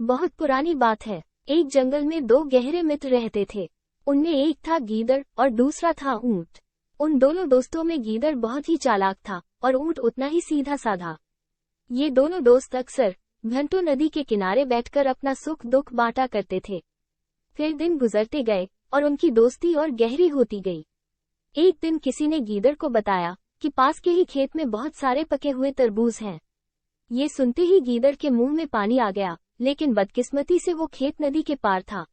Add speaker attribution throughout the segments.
Speaker 1: बहुत पुरानी बात है। एक जंगल में दो गहरे मित्र रहते थे। उनमें एक था गीदड़ और दूसरा था ऊंट। उन दोनों दोस्तों में गीदड़ बहुत ही चालाक था और ऊंट उतना ही सीधा साधा। ये दोनों दोस्त अक्सर घंटों नदी के किनारे बैठकर अपना सुख दुख बांटा करते थे। फिर दिन गुजरते गए और उनकी दोस्ती और गहरी होती गई। एक दिन किसी ने गीदड़ को बताया कि पास के ही खेत में बहुत सारे पके हुए तरबूज हैं। ये सुनते ही गीदड़ के मुंह में पानी आ गया, लेकिन बदकिस्मती से वो खेत नदी के पार था।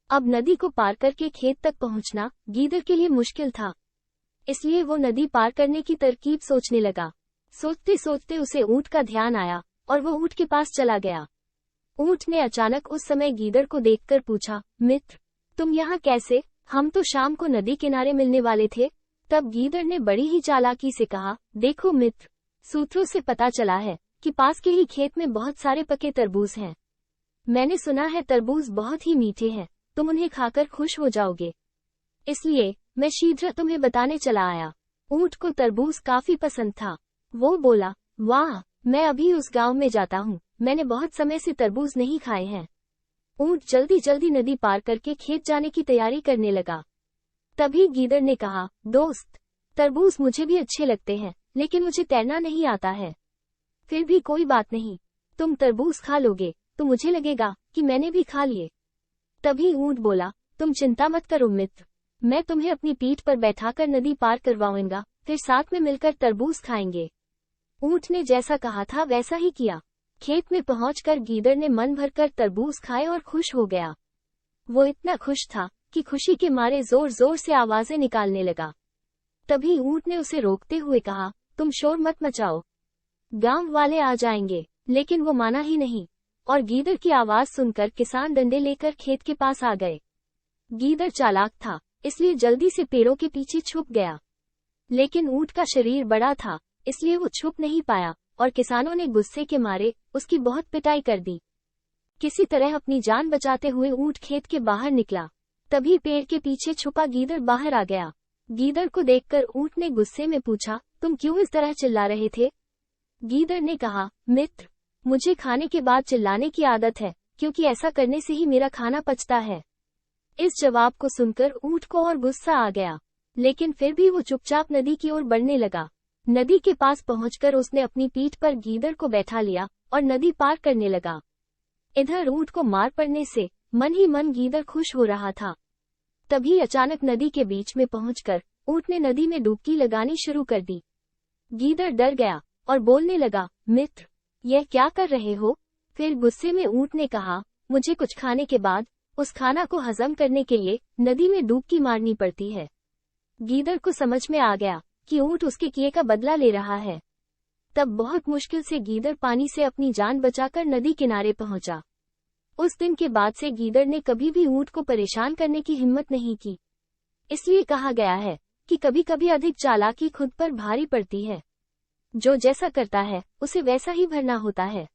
Speaker 1: अब नदी को पार करके खेत तक पहुंचना गीदड़ के लिए मुश्किल था। इसलिए वो नदी पार करने की तरकीब सोचने लगा। सोचते सोचते उसे ऊंट का ध्यान आया और वो ऊंट के पास चला गया। ऊंट ने अचानक उस समय गीदड़ को देखकर पूछा, मित्र, तुम यहाँ कैसे? हम तो शाम को नदी किनारे मिलने वाले थे। तब गीदड़ ने बड़ी ही चालाकी से कहा, देखो मित्र, सूत्रों से पता चला है कि पास के ही खेत में बहुत सारे पके तरबूज हैं। मैंने सुना है तरबूज बहुत ही मीठे हैं, तुम उन्हें खाकर खुश हो जाओगे। इसलिए मैं शीघ्र तुम्हें बताने चला आया। ऊंट को तरबूज काफी पसंद था। वो बोला, वाह, मैं अभी उस गांव में जाता हूँ, मैंने बहुत समय से तरबूज नहीं खाए हैं। ऊंट जल्दी जल्दी नदी पार करके खेत जाने की तैयारी करने लगा। तभी गीदड़ ने कहा, दोस्त, तरबूज मुझे भी अच्छे लगते हैं, लेकिन मुझे तैरना नहीं आता है। फिर भी कोई बात नहीं, तुम तरबूज खा लोगे तो मुझे लगेगा कि मैंने भी खा लिए। तभी ऊंट बोला, तुम चिंता मत करो मित्र, मैं तुम्हें अपनी पीठ पर बैठाकर नदी पार करवाऊंगा, फिर साथ में मिलकर तरबूज खाएंगे। ऊंट ने जैसा कहा था वैसा ही किया। खेत में पहुंचकर गीदड़ ने मन भरकर तरबूज खाए और खुश हो गया। वो इतना खुश था कि खुशी के मारे जोर जोर से आवाजें निकालने लगा। तभी ऊंट ने उसे रोकते हुए कहा, तुम शोर मत मचाओ, गांव वाले आ जाएंगे। लेकिन वो माना ही नहीं और गीदड़ की आवाज सुनकर किसान डंडे लेकर खेत के पास आ गए। गीदड़ चालाक था, इसलिए जल्दी से पेड़ों के पीछे छुप गया। लेकिन ऊंट का शरीर बड़ा था, इसलिए वो छुप नहीं पाया और किसानों ने गुस्से के मारे उसकी बहुत पिटाई कर दी। किसी तरह अपनी जान बचाते हुए ऊंट खेत के बाहर निकला। तभी पेड़ के पीछे छुपा गीदड़ बाहर आ गया। गीदड़ को देखकर ऊंट ने गुस्से में पूछा, तुम क्यों इस तरह चिल्ला रहे थे? गीदड़ ने कहा, मित्र, मुझे खाने के बाद चिल्लाने की आदत है, क्योंकि ऐसा करने से ही मेरा खाना पचता है। इस जवाब को सुनकर ऊंट को और गुस्सा आ गया, लेकिन फिर भी वो चुपचाप नदी की ओर बढ़ने लगा। नदी के पास पहुंचकर उसने अपनी पीठ पर गीदड़ को बैठा लिया और नदी पार करने लगा। इधर ऊंट को मार पड़ने से मन ही मन गीदड़ खुश हो रहा था। तभी अचानक नदी के बीच में पहुंचकर ऊंट ने नदी में डुबकी लगानी शुरू कर दी। गीदड़ डर गया और बोलने लगा, मित्र, यह क्या कर रहे हो? फिर गुस्से में ऊंट ने कहा, मुझे कुछ खाने के बाद उस खाना को हजम करने के लिए नदी में डुबकी मारनी पड़ती है। गीदड़ को समझ में आ गया कि ऊंट उसके किए का बदला ले रहा है। तब बहुत मुश्किल से गीदड़ पानी से अपनी जान बचाकर नदी किनारे पहुंचा। उस दिन के बाद से गीदड़ ने कभी भी ऊंट को परेशान करने की हिम्मत नहीं की। इसलिए कहा गया है कि कभी कभी अधिक चालाकी खुद पर भारी पड़ती है। जो जैसा करता है उसे वैसा ही भरना होता है।